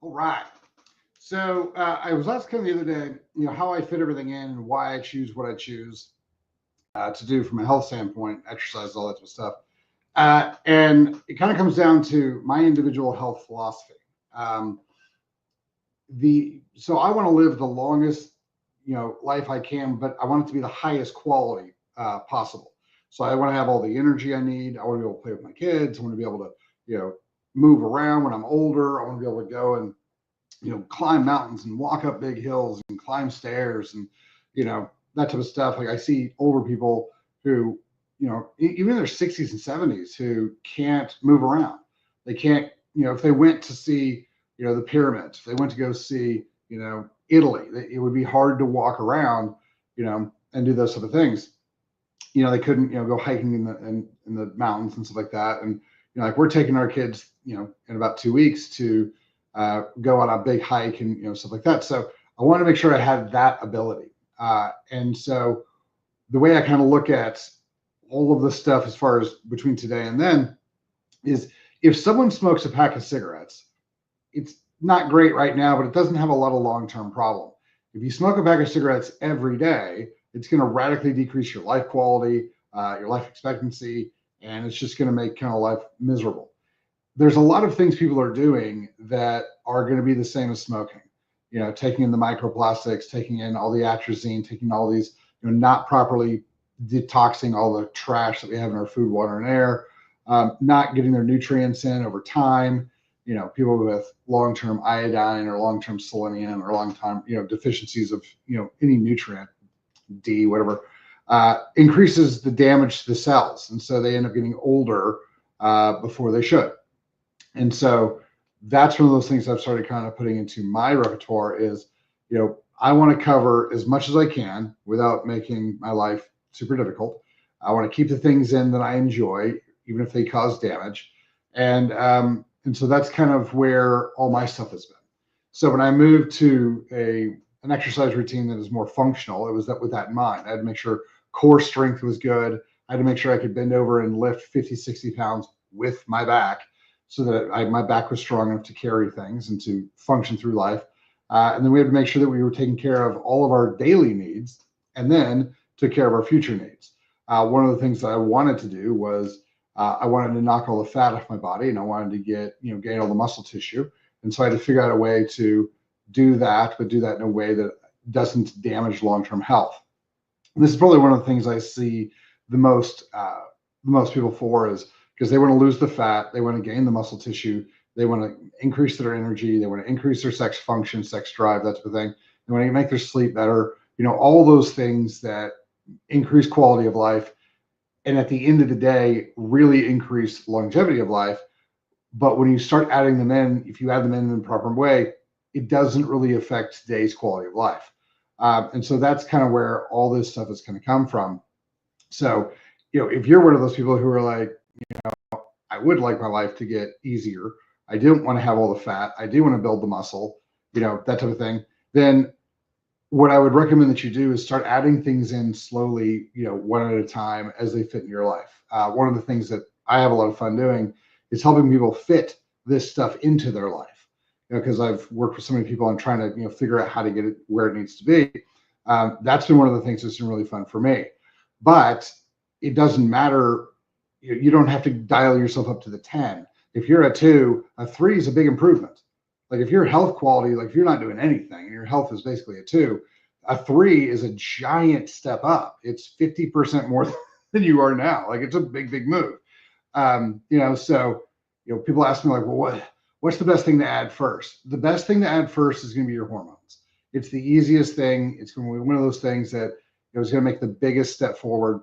All right. So I was asking the other day, how I fit everything in and why I choose what I choose to do from a health standpoint, exercise, all that type of stuff. And it kind of comes down to my individual health philosophy. Um, so I want to live the longest, life I can, but I want it to be the highest quality possible. So I want to have all the energy I need. I want to be able to play with my kids. I want to be able to, you know, move around when I'm older. I want to be able to go and climb mountains and walk up big hills and climb stairs and, that type of stuff. Like I see older people who, even in their 60s and 70s who can't move around. They can't, if they went to see, the pyramids, if they went to go see, Italy, it would be hard to walk around, and do those sort of things. They couldn't, go hiking in the mountains and stuff like that. And, like we're taking our kids, in about 2 weeks to go on a big hike and stuff like that. So I wanted to make sure I had that ability. And so the way I kind of look at all of this stuff as far as between today and then is if someone smokes a pack of cigarettes, it's not great right now, but it doesn't have a lot of long-term problem. If you smoke a pack of cigarettes every day, it's going to radically decrease your life quality, your life expectancy, and it's just going to make kind of life miserable. There's a lot of things people are doing that are going to be the same as smoking. Taking in the microplastics, taking in all the atrazine, taking all these, not properly detoxing all the trash that we have in our food, water, and air, not getting their nutrients in over time. People with long-term iodine or long-term selenium or long-term, deficiencies of, any nutrient, D, whatever, increases the damage to the cells. And so they end up getting older before they should. And so that's one of those things I've started kind of putting into my repertoire is, I want to cover as much as I can without making my life super difficult. I want to keep the things in that I enjoy, even if they cause damage. And so that's kind of where all my stuff has been. So when I moved to an exercise routine that is more functional, it was that with that in mind. I had to make sure core strength was good. I had to make sure I could bend over and lift 50, 60 pounds with my back so that my back was strong enough to carry things and to function through life. And then we had to make sure that we were taking care of all of our daily needs and then took care of our future needs. One of the things that I wanted to do was I wanted to knock all the fat off my body and I wanted to gain all the muscle tissue. And so I had to figure out a way to do that, but do that in a way that doesn't damage long-term health. And this is probably one of the things I see the most people for is because they want to lose the fat, they want to gain the muscle tissue, they want to increase their energy, they want to increase their sex function, sex drive, that type of thing. They want to make their sleep better, all those things that increase quality of life. And at the end of the day, really increase longevity of life. But when you start adding them in, if you add them in the proper way, it doesn't really affect today's quality of life. And so that's kind of where all this stuff is going to come from. So, if you're one of those people who are like, I would like my life to get easier, I don't want to have all the fat, I do want to build the muscle, that type of thing, then what I would recommend that you do is start adding things in slowly, one at a time as they fit in your life. One of the things that I have a lot of fun doing is helping people fit this stuff into their life. Because I've worked with so many people on trying to, figure out how to get it where it needs to be. That's been one of the things that's been really fun for me. But it doesn't matter. You don't have to dial yourself up to the 10. If you're a 2, a 3 is a big improvement. Like if your health quality, like if you're not doing anything and your health is basically a 2, a 3 is a giant step up. It's 50% more than you are now. Like it's a big, big move. So people ask me like, well, what's the best thing to add first? The best thing to add first is going to be your hormones. It's the easiest thing. It's going to be one of those things that is going to make the biggest step forward.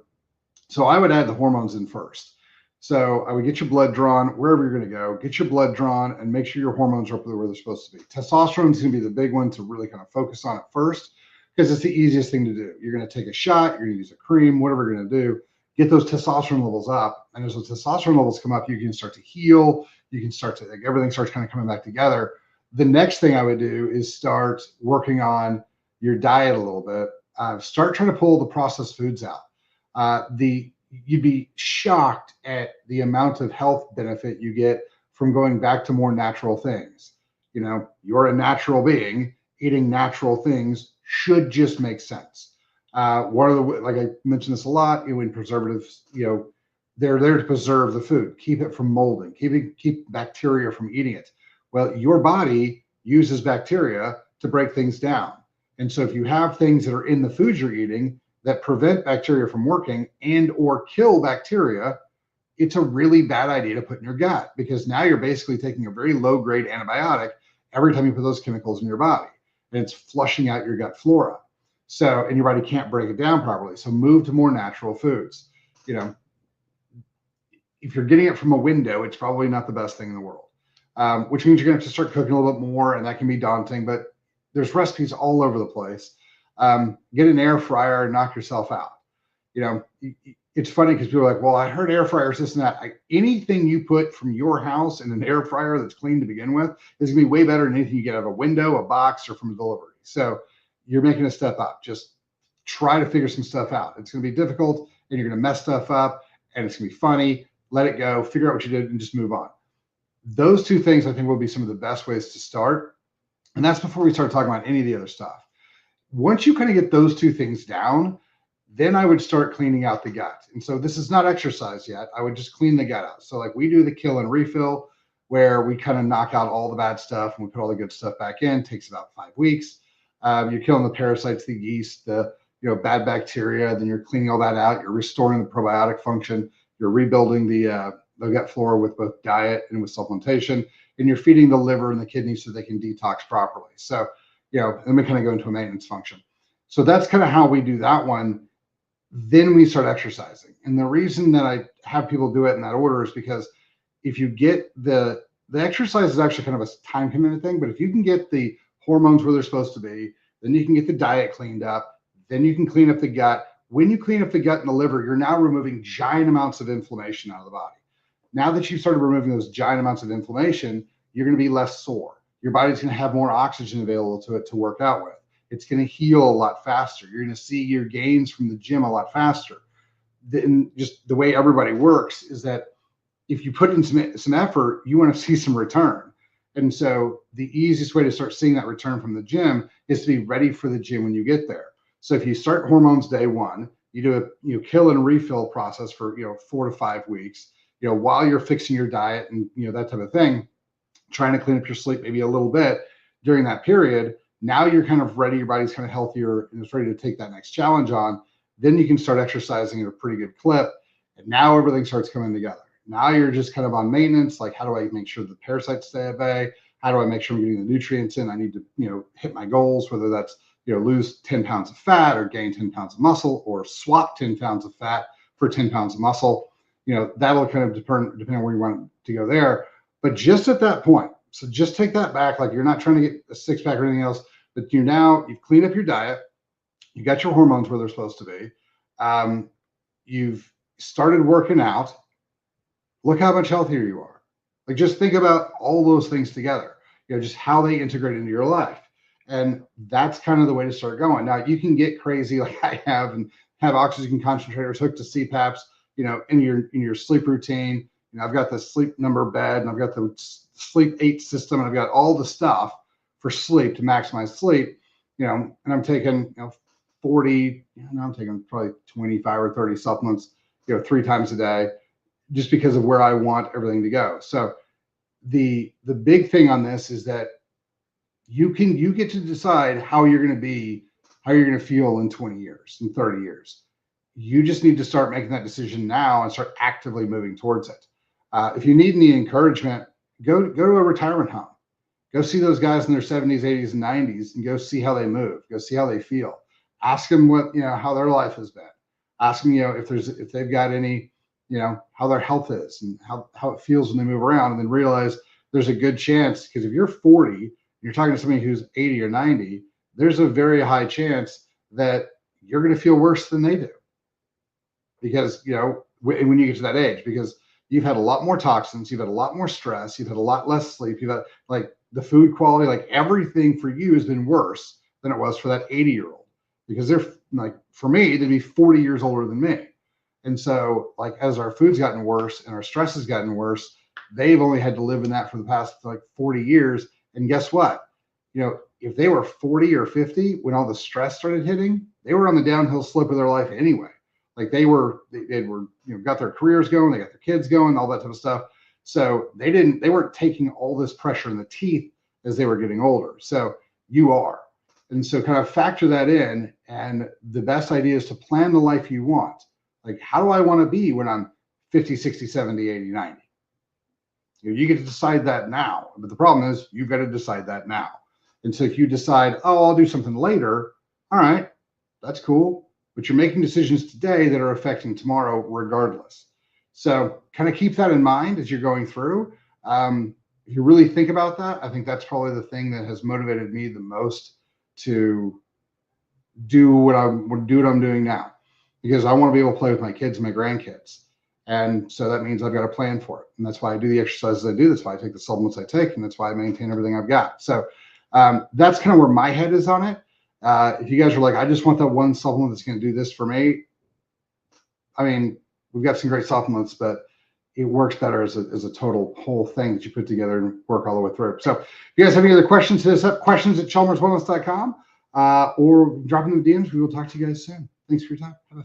So I would add the hormones in first. So I would get your blood drawn wherever you're going to go, get your blood drawn and make sure your hormones are up where they're supposed to be. Testosterone is going to be the big one to really kind of focus on it first because it's the easiest thing to do. You're going to take a shot, you're going to use a cream, whatever you're going to do, get those testosterone levels up. And as those testosterone levels come up, you can start to heal. You can start to, like, everything starts kind of coming back together. The next thing I would do is start working on your diet a little bit. Start trying to pull the processed foods out. You'd be shocked at the amount of health benefit you get from going back to more natural things. you're a natural being. Eating natural things should just make sense. One of the, like I mentioned this a lot, in preservatives, they're there to preserve the food, keep it from molding, keep bacteria from eating it. Well, your body uses bacteria to break things down. And so if you have things that are in the food you're eating that prevent bacteria from working and or kill bacteria, it's a really bad idea to put in your gut, because now you're basically taking a very low grade antibiotic every time you put those chemicals in your body, and it's flushing out your gut flora. So, and your body can't break it down properly. So move to more natural foods. If you're getting it from a window, it's probably not the best thing in the world, which means you're going to have to start cooking a little bit more, and that can be daunting, but there's recipes all over the place. Get an air fryer and knock yourself out. It's funny because people are like, well, I heard air fryers, this and that. Anything you put from your house in an air fryer that's clean to begin with is going to be way better than anything you get out of a window, a box, or from a delivery. So you're making a step up. Just try to figure some stuff out. It's going to be difficult, and you're going to mess stuff up, and it's going to be funny. Let it go, figure out what you did, and just move on. Those two things, I think, will be some of the best ways to start. And that's before we start talking about any of the other stuff. Once you kind of get those two things down, then I would start cleaning out the gut. And so this is not exercise yet. I would just clean the gut out. So like we do the kill and refill, where we kind of knock out all the bad stuff and we put all the good stuff back in. It takes about 5 weeks. You're killing the parasites, the yeast, the bad bacteria. Then you're cleaning all that out. You're restoring the probiotic function. You're rebuilding the gut flora with both diet and with supplementation. And you're feeding the liver and the kidneys so they can detox properly. So, then we kind of go into a maintenance function. So that's kind of how we do that one. Then we start exercising. And the reason that I have people do it in that order is because if you get the exercise is actually kind of a time commitment thing, but if you can get the hormones where they're supposed to be, then you can get the diet cleaned up, then you can clean up the gut. When you clean up the gut and the liver, you're now removing giant amounts of inflammation out of the body. Now that you've started removing those giant amounts of inflammation, you're going to be less sore. Your body's going to have more oxygen available to it to work out with. It's going to heal a lot faster. You're going to see your gains from the gym a lot faster. Then just the way everybody works is that if you put in some effort, you want to see some return. And so the easiest way to start seeing that return from the gym is to be ready for the gym when you get there. So if you start hormones day one, you do a kill and refill process for 4 to 5 weeks, while you're fixing your diet and that type of thing, trying to clean up your sleep maybe a little bit during that period. Now you're kind of ready, your body's kind of healthier and it's ready to take that next challenge on. Then you can start exercising at a pretty good clip. And now everything starts coming together. Now you're just kind of on maintenance. Like, how do I make sure the parasites stay at bay? How do I make sure I'm getting the nutrients in? I need to, hit my goals, whether that's, lose 10 pounds of fat or gain 10 pounds of muscle or swap 10 pounds of fat for 10 pounds of muscle. That'll kind of depend on where you want to go there. But just at that point, so just take that back. Like, you're not trying to get a six pack or anything else, but you've cleaned up your diet. You got your hormones where they're supposed to be. You've started working out. Look how much healthier you are. Like, just think about all those things together, just how they integrate into your life. And that's kind of the way to start going. Now, you can get crazy like I have and have oxygen concentrators hooked to CPAPs, in your sleep routine. I've got the Sleep Number bed, and I've got the Sleep 8 system, and I've got all the stuff for sleep to maximize sleep, and I'm taking 40, I'm taking probably 25 or 30 supplements, 3 times a day, just because of where I want everything to go. So the big thing on this is that you get to decide how you're going to feel in 20 years, in 30 years. You just need to start making that decision now and start actively moving towards it. If you need any encouragement, go to a retirement home. Go see those guys in their 70s, 80s, and 90s, and go see how they move. Go see how they feel. Ask them what how their life has been. Ask them if they've got any how their health is and how it feels when they move around, and then realize there's a good chance, because if you're 40 and you're talking to somebody who's 80 or 90, there's a very high chance that you're going to feel worse than they do, because when you get to that age, because you've had a lot more toxins, you've had a lot more stress, you've had a lot less sleep, you've had like the food quality, like everything for you has been worse than it was for that 80-year-old, because they're like, for me, they'd be 40 years older than me. And so like, as our food's gotten worse and our stress has gotten worse, they've only had to live in that for the past like 40 years. And guess what? If they were 40 or 50 when all the stress started hitting, they were on the downhill slope of their life anyway. Like they were got their careers going, they got their kids going, all that type of stuff. So they weren't taking all this pressure in the teeth as they were getting older. So you are. And so kind of factor that in. And the best idea is to plan the life you want. Like, how do I want to be when I'm 50, 60, 70, 80, 90? You get to decide that now. But the problem is you've got to decide that now. And so if you decide, oh, I'll do something later, all right, that's cool. But you're making decisions today that are affecting tomorrow regardless. So kind of keep that in mind as you're going through. If you really think about that, I think that's probably the thing that has motivated me the most to do what I'm doing now, because I want to be able to play with my kids and my grandkids. And so that means I've got a plan for it. And that's why I do the exercises I do. That's why I take the supplements I take. And that's why I maintain everything I've got. So that's kind of where my head is on it. If you guys are like, I just want that one supplement that's going to do this for me. I mean, we've got some great supplements, but it works better as a total whole thing that you put together and work all the way through. So if you guys have any other questions, hit us up, questions@chalmerswellness.com, or drop in the DMs. We will talk to you guys soon. Thanks for your time. Have a